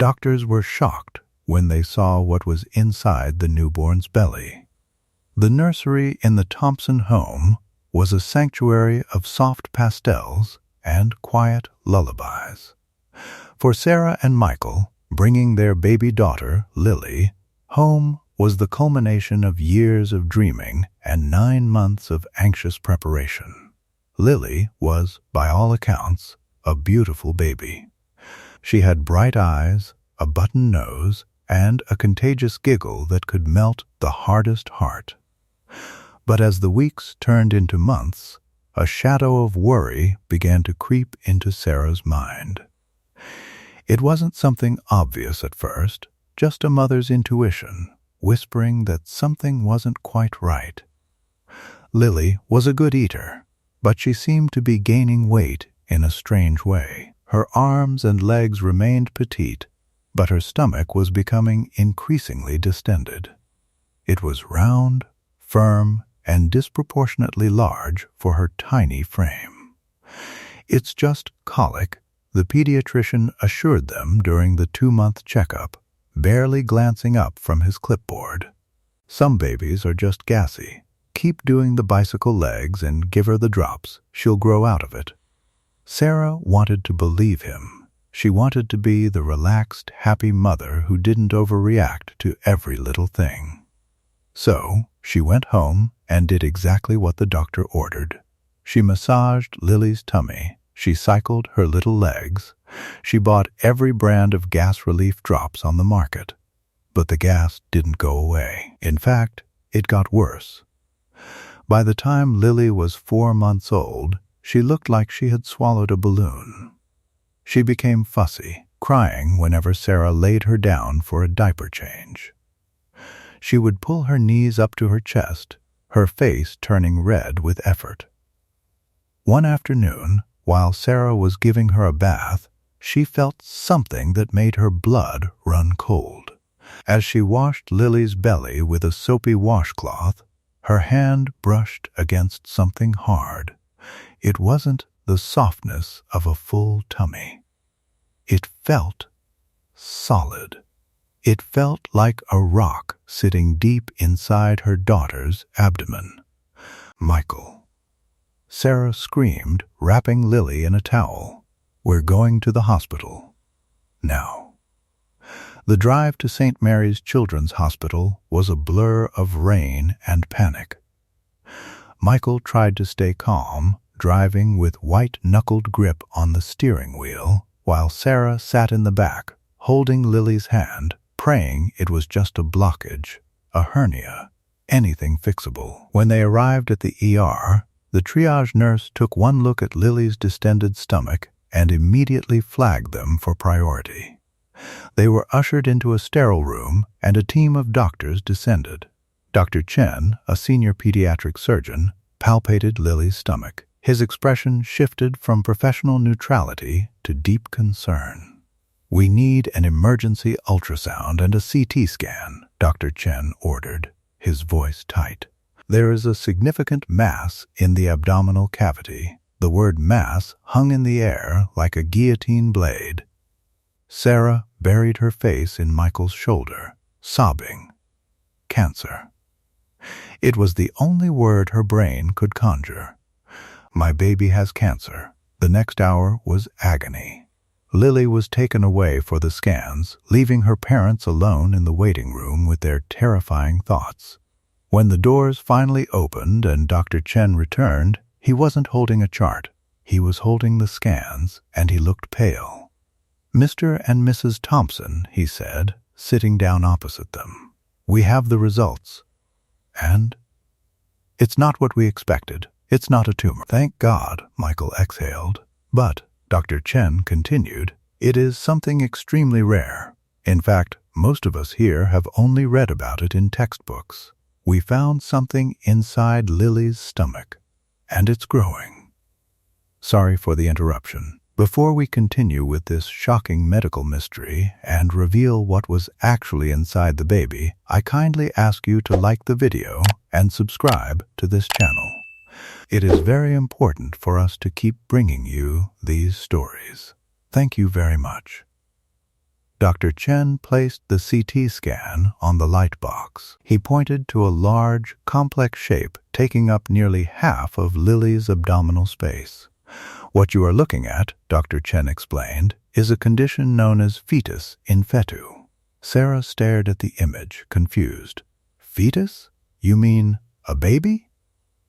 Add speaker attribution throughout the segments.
Speaker 1: Doctors were shocked when they saw what was inside the newborn's belly. The nursery in the Thompson home was a sanctuary of soft pastels and quiet lullabies. For Sarah and Michael, bringing their baby daughter, Lily, home was the culmination of years of dreaming and 9 months of anxious preparation. Lily was, by all accounts, a beautiful baby. She had bright eyes, a button nose, and a contagious giggle that could melt the hardest heart. But as the weeks turned into months, a shadow of worry began to creep into Sarah's mind. It wasn't something obvious at first, just a mother's intuition, whispering that something wasn't quite right. Lily was a good eater, but she seemed to be gaining weight in a strange way. Her arms and legs remained petite, but her stomach was becoming increasingly distended. It was round, firm, and disproportionately large for her tiny frame. "It's just colic," the pediatrician assured them during the 2-month checkup, barely glancing up from his clipboard. "Some babies are just gassy. Keep doing the bicycle legs and give her the drops. She'll grow out of it." Sarah wanted to believe him. She wanted to be the relaxed, happy mother who didn't overreact to every little thing. So she went home and did exactly what the doctor ordered. She massaged Lily's tummy. She cycled her little legs. She bought every brand of gas relief drops on the market. But the gas didn't go away. In fact, it got worse. By the time Lily was 4 months old, she looked like she had swallowed a balloon. She became fussy, crying whenever Sarah laid her down for a diaper change. She would pull her knees up to her chest, her face turning red with effort. One afternoon, while Sarah was giving her a bath, she felt something that made her blood run cold. As she washed Lily's belly with a soapy washcloth, her hand brushed against something hard. It wasn't the softness of a full tummy. It felt solid. It felt like a rock sitting deep inside her daughter's abdomen. "Michael." Sarah screamed, wrapping Lily in a towel. "We're going to the hospital. Now." The drive to St. Mary's Children's Hospital was a blur of rain and panic. Michael tried to stay calm, driving with white-knuckled grip on the steering wheel, while Sarah sat in the back, holding Lily's hand, praying it was just a blockage, a hernia, anything fixable. When they arrived at the ER, the triage nurse took one look at Lily's distended stomach and immediately flagged them for priority. They were ushered into a sterile room, and a team of doctors descended. Dr. Chen, a senior pediatric surgeon, palpated Lily's stomach. His expression shifted from professional neutrality to deep concern. "We need an emergency ultrasound and a CT scan," Dr. Chen ordered, his voice tight. "There is a significant mass in the abdominal cavity." The word mass hung in the air like a guillotine blade. Sarah buried her face in Michael's shoulder, sobbing. Cancer. It was the only word her brain could conjure. "My baby has cancer." The next hour was agony. Lily was taken away for the scans, leaving her parents alone in the waiting room with their terrifying thoughts. When the doors finally opened and Dr. Chen returned, he wasn't holding a chart. He was holding the scans, and he looked pale. "Mr. and Mrs. Thompson," he said, sitting down opposite them. "We have the results. And it's not what we expected. It's not a tumor." "Thank God," Michael exhaled. "But," Dr. Chen continued, "it is something extremely rare. In fact, most of us here have only read about it in textbooks. We found something inside Lily's stomach, and it's growing." Sorry for the interruption. Before we continue with this shocking medical mystery and reveal what was actually inside the baby, I kindly ask you to like the video and subscribe to this channel. It is very important for us to keep bringing you these stories. Thank you very much. Dr. Chen placed the CT scan on the light box. He pointed to a large, complex shape taking up nearly half of Lily's abdominal space. What you are looking at, Dr. Chen explained, is a condition known as fetus in fetu. Sarah stared at the image, confused. Fetus? You mean a baby?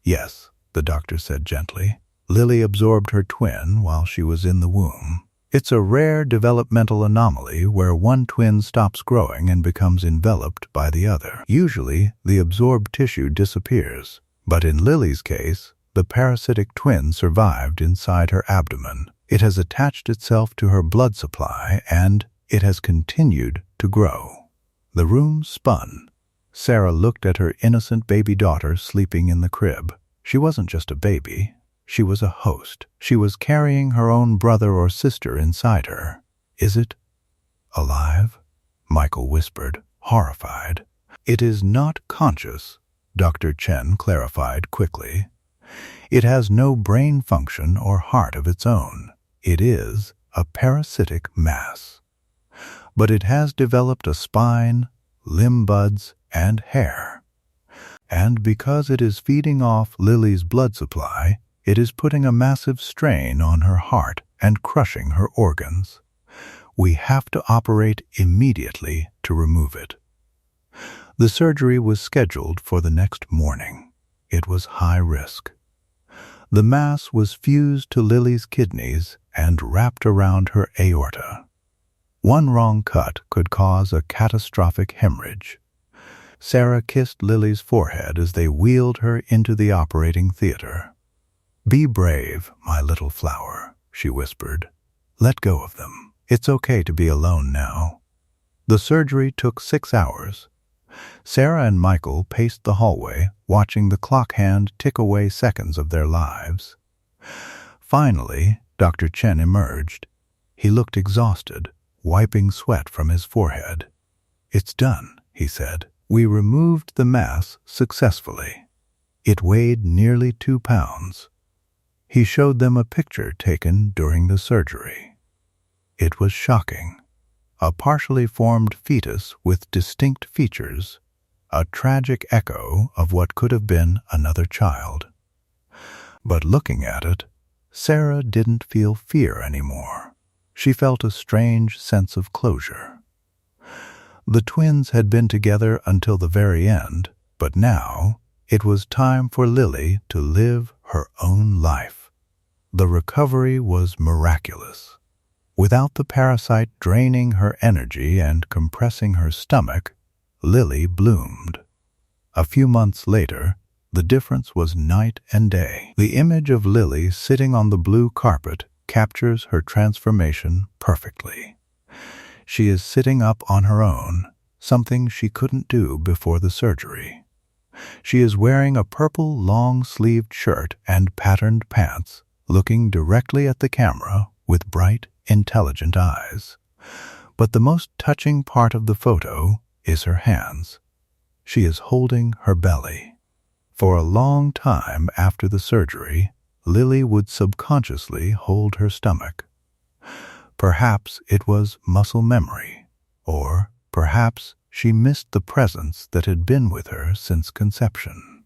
Speaker 1: Yes, the doctor said gently. Lily absorbed her twin while she was in the womb. It's a rare developmental anomaly where one twin stops growing and becomes enveloped by the other. Usually, the absorbed tissue disappears, but in Lily's case, the parasitic twin survived inside her abdomen. It has attached itself to her blood supply, and it has continued to grow. The room spun. Sarah looked at her innocent baby daughter sleeping in the crib. She wasn't just a baby. She was a host. She was carrying her own brother or sister inside her. Is it alive? Michael whispered, horrified. It is not conscious, Dr. Chen clarified quickly. It has no brain function or heart of its own. It is a parasitic mass. But it has developed a spine, limb buds, and hair. And because it is feeding off Lily's blood supply, it is putting a massive strain on her heart and crushing her organs. We have to operate immediately to remove it. The surgery was scheduled for the next morning. It was high risk. The mass was fused to Lily's kidneys and wrapped around her aorta. One wrong cut could cause a catastrophic hemorrhage. Sarah kissed Lily's forehead as they wheeled her into the operating theater. Be brave, my little flower, she whispered. Let go of them. It's okay to be alone now. The surgery took 6 hours. Sarah and Michael paced the hallway, watching the clock hand tick away seconds of their lives. Finally, Dr. Chen emerged. He looked exhausted, wiping sweat from his forehead. It's done, he said. We removed the mass successfully. It weighed nearly 2 pounds. He showed them a picture taken during the surgery. It was shocking. A partially formed fetus with distinct features, a tragic echo of what could have been another child. But looking at it, Sarah didn't feel fear anymore. She felt a strange sense of closure. The twins had been together until the very end, but now it was time for Lily to live her own life. The recovery was miraculous. Without the parasite draining her energy and compressing her stomach, Lily bloomed. A few months later, the difference was night and day. The image of Lily sitting on the blue carpet captures her transformation perfectly. She is sitting up on her own, something she couldn't do before the surgery. She is wearing a purple long-sleeved shirt and patterned pants, looking directly at the camera with bright, intelligent eyes. But the most touching part of the photo is her hands. She is holding her belly. For a long time after the surgery, Lily would subconsciously hold her stomach. Perhaps it was muscle memory, or perhaps she missed the presence that had been with her since conception.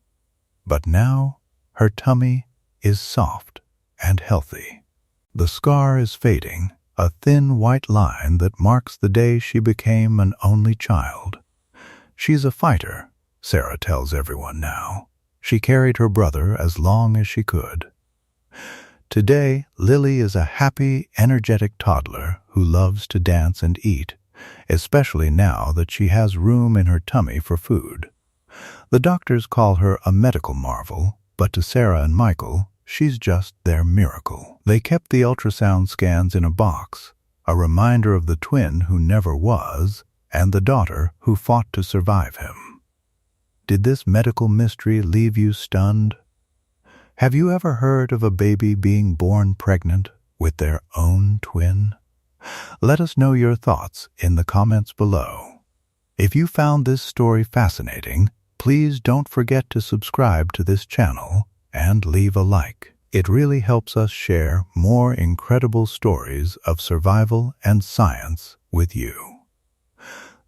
Speaker 1: But now her tummy is soft and healthy. The scar is fading, a thin white line that marks the day she became an only child. She's a fighter, Sarah tells everyone now. She carried her brother as long as she could. Today, Lily is a happy, energetic toddler who loves to dance and eat, especially now that she has room in her tummy for food. The doctors call her a medical marvel, but to Sarah and Michael, she's just their miracle. They kept the ultrasound scans in a box, a reminder of the twin who never was, and the daughter who fought to survive him. Did this medical mystery leave you stunned? Have you ever heard of a baby being born pregnant with their own twin? Let us know your thoughts in the comments below. If you found this story fascinating, please don't forget to subscribe to this channel and leave a like. It really helps us share more incredible stories of survival and science with you.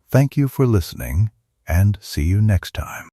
Speaker 1: Thank you for listening, and see you next time.